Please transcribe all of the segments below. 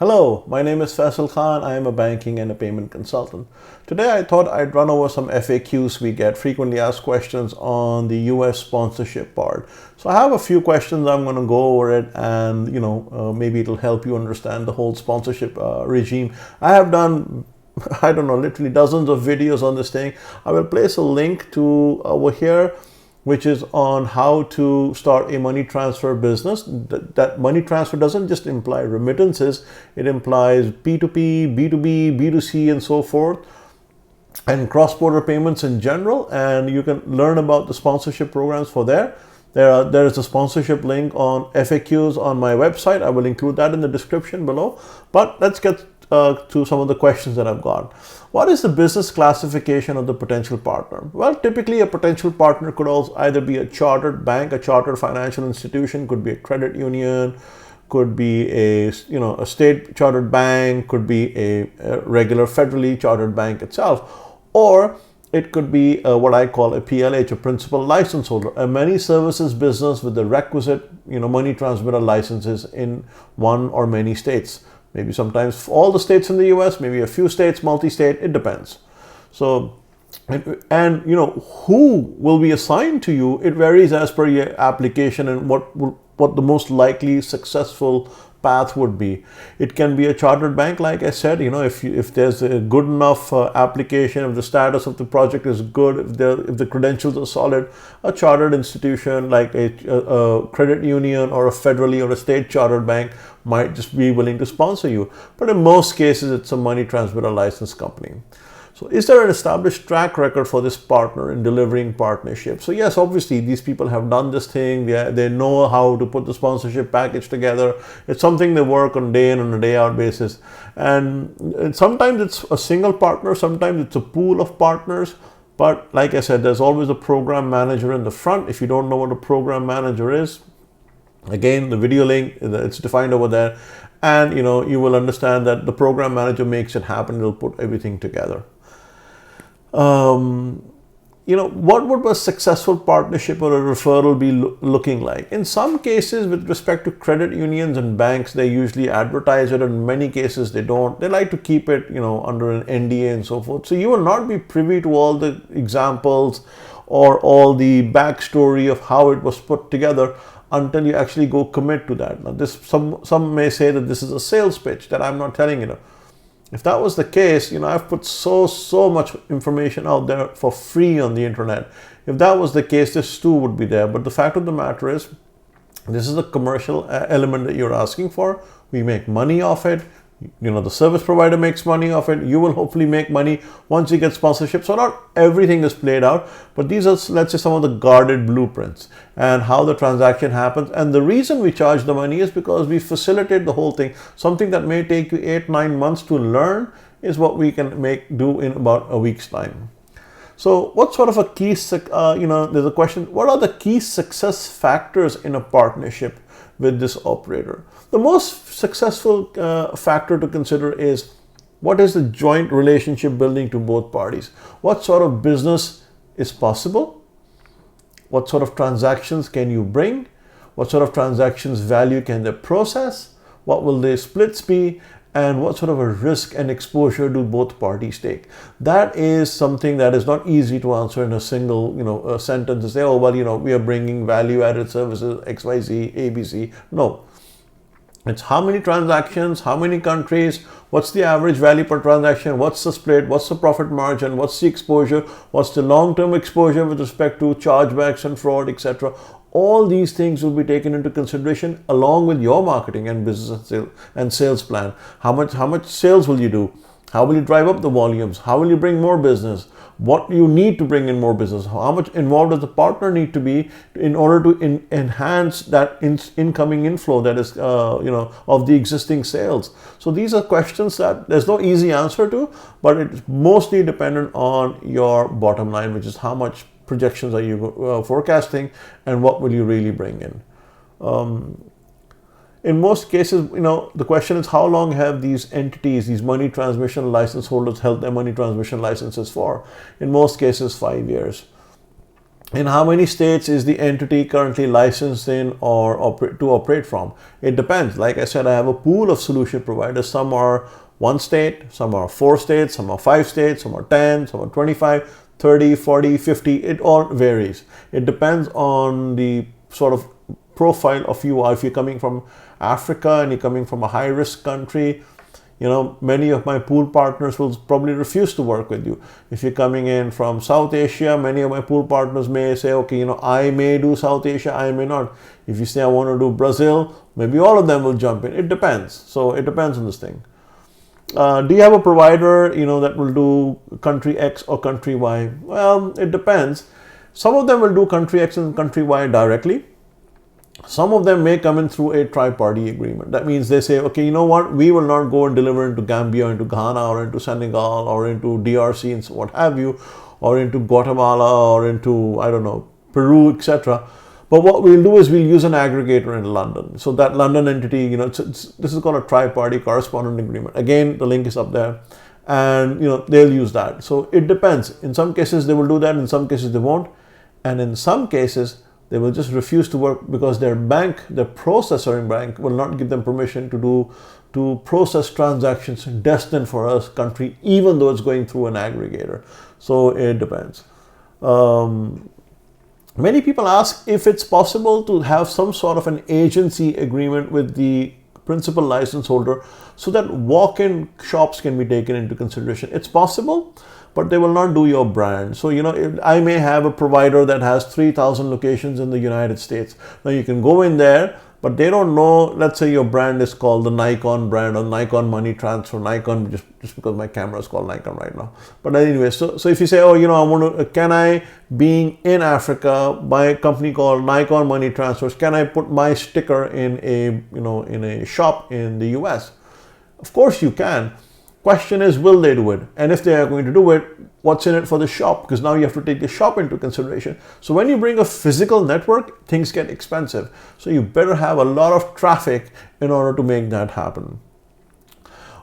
Hello, my name is Faisal Khan. I am a banking and a payment consultant. Today I thought I'd run over some FAQs we get, frequently asked questions on the US sponsorship part. So I have a few questions. I'm going to go over it and maybe it'll help you understand the whole sponsorship regime. I have done literally dozens of videos on this thing. I will place a link to over here, which is on how to start a money transfer business. That money transfer doesn't just imply remittances, it implies P2P, B2B, B2C, and so forth, and cross-border payments in general. And you can learn about the sponsorship programs for there. There is a sponsorship link on FAQs on my website. I will include that in the description below. But let's get to some of the questions that I've got. What is the business classification of the potential partner? Well, typically a potential partner could also either be a chartered bank, a chartered financial institution, could be a credit union, could be a state chartered bank, could be a regular federally chartered bank itself, or it could be what I call a PLH, a principal license holder, a many services business with the requisite money transmitter licenses in one or many states. Maybe sometimes all the states in the US, maybe a few states, multi-state, it depends. So, and who will be assigned to you, it varies as per your application and what the most likely successful path would be. It can be a chartered bank, like I said, if there's a good enough application, if the status of the project is good, if the credentials are solid, a chartered institution like a credit union or a federally or a state chartered bank might just be willing to sponsor you. But in most cases, it's a money transmitter license company. So is there an established track record for this partner in delivering partnership? So yes, obviously these people have done this thing. They know how to put the sponsorship package together. It's something they work on day in and a day out basis. And sometimes it's a single partner, sometimes it's a pool of partners. But like I said, there's always a program manager in the front. If you don't know what a program manager is, again, the video link, it's defined over there. And you will understand that the program manager makes it happen. It'll put everything together. What would a successful partnership or a referral be looking like? In some cases, with respect to credit unions and banks, they usually advertise it. In many cases, they don't. They like to keep it, under an NDA and so forth. So you will not be privy to all the examples or all the backstory of how it was put together until you actually go commit to that. Now, some may say that this is a sales pitch that I'm not telling you. If that was the case, I've put so much information out there for free on the internet. If that was the case, this too would be there. But the fact of the matter is, this is a commercial element that you're asking for. We make money off it. The service provider makes money off it. You will hopefully make money once you get sponsorship. So not everything is played out, but these are, let's say, some of the guarded blueprints and how the transaction happens. And the reason we charge the money is because we facilitate the whole thing. Something that may take you 8-9 months to learn is what we can do in about a week's time. So what sort of a key, there's a question, what are the key success factors in a partnership with this operator? The most successful factor to consider is, what is the joint relationship building to both parties? What sort of business is possible? What sort of transactions can you bring? What sort of transactions value can they process? What will their splits be? And what sort of a risk and exposure do both parties take? That is something that is not easy to answer in a single, sentence to say, oh, well, we are bringing value-added services, XYZ, ABC. No. It's how many transactions, how many countries, what's the average value per transaction, what's the split, what's the profit margin, what's the exposure, what's the long-term exposure with respect to chargebacks and fraud, etc. All these things will be taken into consideration along with your marketing and business and sales plan. How much sales will you do? How will you drive up the volumes? How will you bring more business? What you need to bring in more business? How much involved does the partner need to be in order to enhance that incoming inflow that is, of the existing sales? So these are questions that there's no easy answer to, but it's mostly dependent on your bottom line, which is how much projections are you forecasting and what will you really bring in. In most cases, the question is, how long have these entities, these money transmission license holders, held their money transmission licenses for? In most cases, 5 years. In how many states is the entity currently licensed in or to operate from? It depends. Like I said, I have a pool of solution providers. Some are 1 state, some are 4 states, some are 5 states, some are 10, some are 25, 30, 40, 50. It all varies. It depends on the sort of profile of you are. If you're coming from Africa and you're coming from a high-risk country, many of my pool partners will probably refuse to work with you. If you're coming in from South Asia, many of my pool partners may say, okay, I may do South Asia, I may not. If you say I want to do Brazil, maybe all of them will jump in. It depends. So it depends on this thing. Do you have a provider, that will do country X or country Y? Well, it depends. Some of them will do country X and country Y directly. Some of them may come in through a tri-party agreement. That means they say, okay, you know what, we will not go and deliver into Gambia, into Ghana, or into Senegal, or into DRC, and so what have you, or into Guatemala, or into, I don't know, Peru, etc. But what we'll do is we'll use an aggregator in London. So that London entity, this is called a tri-party correspondent agreement. Again, the link is up there. And, they'll use that. So it depends. In some cases, they will do that. In some cases, they won't. And in some cases, they will just refuse to work because their processing bank will not give them permission to process transactions destined for a country, even though it's going through an aggregator. So it depends. Many people ask if it's possible to have some sort of an agency agreement with the principal license holder so that walk-in shops can be taken into consideration. It's possible, but they will not do your brand. So, I may have a provider that has 3,000 locations in the United States. Now you can go in there, but they don't know, let's say your brand is called the Nikon brand or Nikon Money Transfer, Nikon, just because my camera is called Nikon right now. But anyway, so if you say, can I, being in Africa, buy a company called Nikon Money Transfers, can I put my sticker in a shop in the US? Of course you can. Question is, will they do it? And if they are going to do it, what's in it for the shop? Because now you have to take the shop into consideration. So when you bring a physical network, things get expensive. So you better have a lot of traffic in order to make that happen.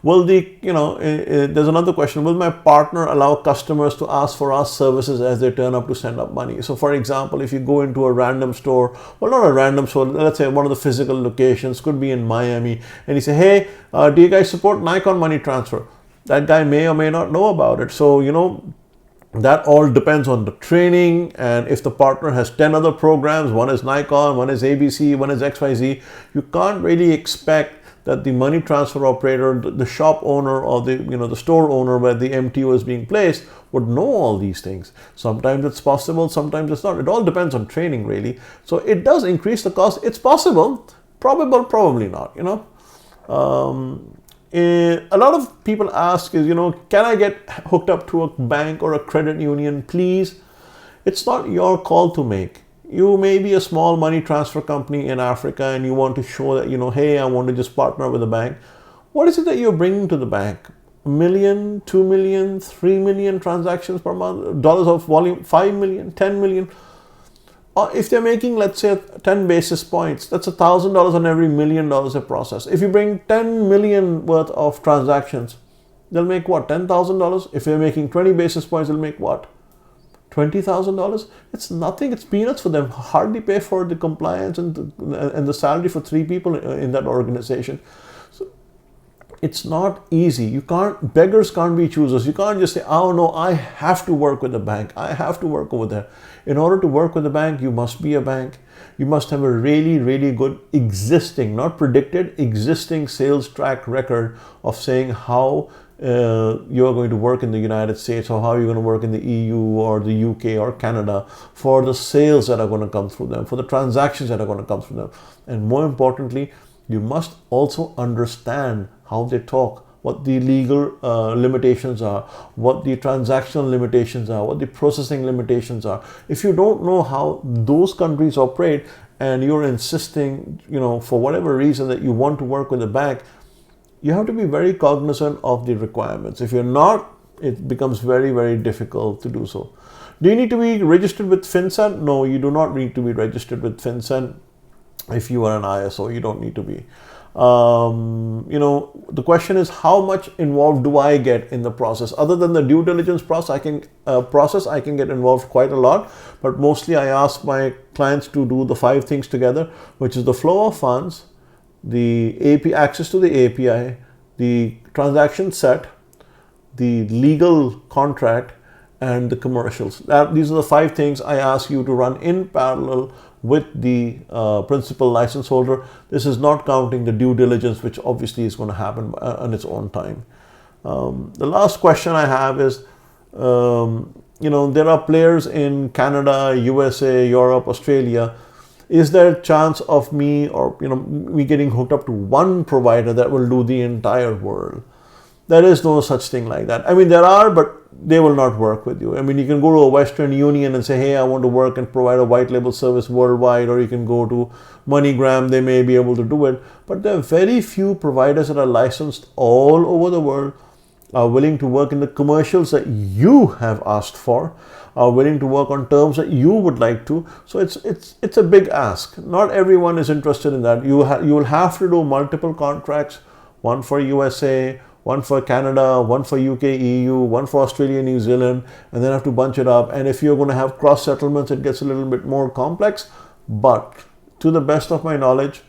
There's another question. Will my partner allow customers to ask for our services as they turn up to send up money? So for example, if you go into a random store, well, not a random store, let's say one of the physical locations, could be in Miami, and you say, hey, do you guys support Nikon Money Transfer? That guy may or may not know about it. So, that all depends on the training, and if the partner has 10 other programs, one is Nikon, one is ABC, one is XYZ, you can't really expect that the money transfer operator, the shop owner, or the store owner where the MTO is being placed would know all these things. Sometimes it's possible, sometimes it's not. It all depends on training, really. So it does increase the cost. It's possible, probable, probably not. A lot of people ask is, can I get hooked up to a bank or a credit union, please? It's not your call to make. You may be a small money transfer company in Africa and you want to show that, hey, I want to just partner with a bank. What is it that you're bringing to the bank? 1 million, 2 million, 3 million transactions per month, dollars of volume, 5 million, 10 million. Or if they're making, let's say, 10 basis points, that's $1,000 on every $1 million they process. If you bring 10 million worth of transactions, they'll make what, $10,000? If they're making 20 basis points, they'll make what? $20,000? It's nothing. It's peanuts for them. Hardly pay for the compliance and the salary for 3 people in that organization. So it's not easy. Beggars can't be choosers. You can't just say, oh no, I have to work with the bank. I have to work over there. In order to work with the bank, you must be a bank. You must have a really, really good existing, not predicted, existing sales track record of saying how you're going to work in the United States, or how you're going to work in the EU or the UK or Canada, for the sales that are going to come through them, for the transactions that are going to come through them. And more importantly, you must also understand how they talk, what the legal limitations are, what the transactional limitations are, what the processing limitations are. If you don't know how those countries operate and you're insisting, for whatever reason that you want to work with a bank, you have to be very cognizant of the requirements. If you're not, it becomes very, very difficult to do so. Do you need to be registered with FinCEN? No, you do not need to be registered with FinCEN. If you are an ISO, you don't need to be. The question is, how much involved do I get in the process? Other than the due diligence process, I can get involved quite a lot, but mostly I ask my clients to do the 5 things together, which is the flow of funds, the access to the API, the transaction set, the legal contract, and the commercials. These are the 5 things I ask you to run in parallel with the principal license holder. This is not counting the due diligence, which obviously is going to happen on its own time. The last question I have is, there are players in Canada, USA, Europe, Australia. Is there a chance of me getting hooked up to one provider that will do the entire world? There is no such thing like that. I mean, there are, but they will not work with you. I mean, you can go to a Western Union and say, hey, I want to work and provide a white label service worldwide, or you can go to MoneyGram, they may be able to do it. But there are very few providers that are licensed all over the world, are willing to work in the commercials that you have asked for, are willing to work on terms that you would like to. So it's a big ask. Not everyone is interested in that. You will have to do multiple contracts, one for USA, one for Canada, one for UK, EU, one for Australia, New Zealand, and then have to bunch it up. And if you're going to have cross settlements, it gets a little bit more complex. But to the best of my knowledge,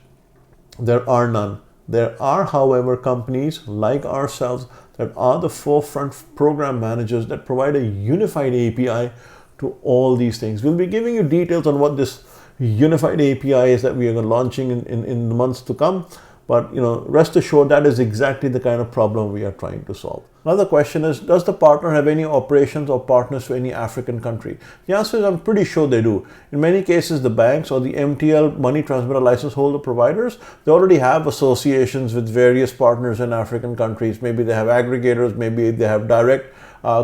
there are none. There are, however, companies like ourselves that are the forefront program managers that provide a unified API to all these things. We'll be giving you details on what this unified API is that we are launching in the months to come. But rest assured, that is exactly the kind of problem we are trying to solve. Another question is, does the partner have any operations or partners to any African country? The answer is, I'm pretty sure they do. In many cases, the banks or the MTL, money transmitter license holder providers, they already have associations with various partners in African countries. Maybe they have aggregators, maybe they have direct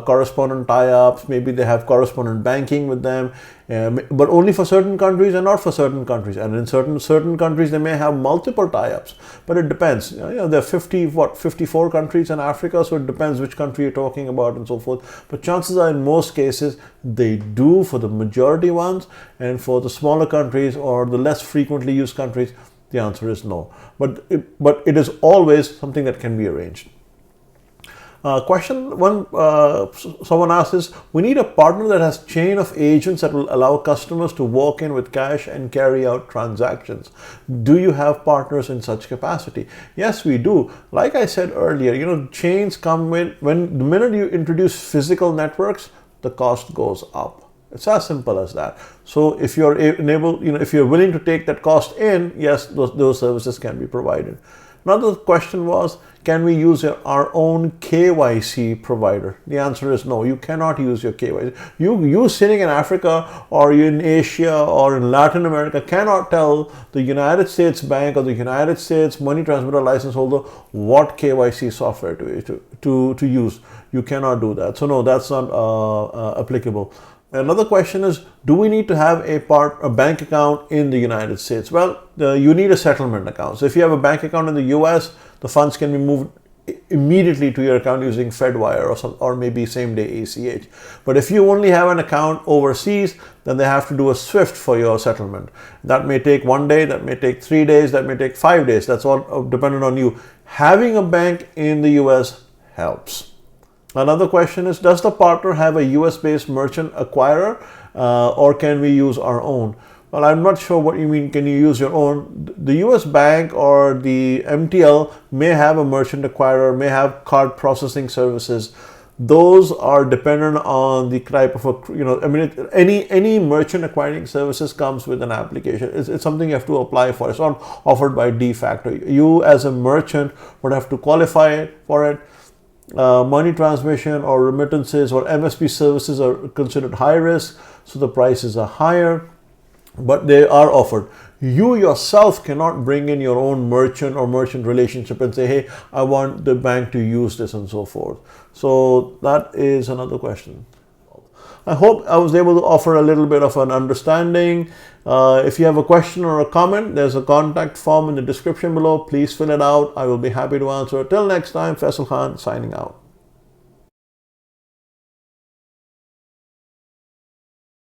correspondent tie-ups, maybe they have correspondent banking with them, but only for certain countries and not for certain countries. And in certain countries, they may have multiple tie-ups, but it depends. There are 54 countries in Africa, so it depends which country you're talking about and so forth. But chances are, in most cases, they do for the majority ones, and for the smaller countries or the less frequently used countries, the answer is no. But it is always something that can be arranged. Question one, someone asks is, we need a partner that has chain of agents that will allow customers to walk in with cash and carry out transactions. Do you have partners in such capacity? Yes, we do. Like I said earlier, chains come in when the minute you introduce physical networks, the cost goes up. It's as simple as that. So if you're if you're willing to take that cost in, yes, those services can be provided. Another question was, can we use our own KYC provider? The answer is no, you cannot use your KYC. You sitting in Africa or in Asia or in Latin America cannot tell the United States bank or the United States money transmitter license holder what KYC software to use. You cannot do that. So no, that's not applicable. Another question is, do we need to have a bank account in the United States? Well, you need a settlement account. So if you have a bank account in the US, the funds can be moved immediately to your account using FedWire or maybe same day ACH. But if you only have an account overseas, then they have to do a SWIFT for your settlement. That may take 1 day, that may take 3 days, that may take 5 days. That's all dependent on you. Having a bank in the US helps. Another question is, does the partner have a US-based merchant acquirer or can we use our own? Well, I'm not sure what you mean, can you use your own? The US bank or the MTL may have a merchant acquirer, may have card processing services. Those are dependent on the type of any merchant acquiring services comes with an application. It's something you have to apply for. It's not offered by de facto. You as a merchant would have to qualify for it. Money transmission or remittances or MSP services are considered high risk, so the prices are higher, but they are offered. You yourself cannot bring in your own merchant or merchant relationship and say, hey, I want the bank to use this and so forth. So that is another question. I hope I was able to offer a little bit of an understanding. If you have a question or a comment, there's a contact form in the description below. Please fill it out. I will be happy to answer. Till next time, Faisal Khan signing out.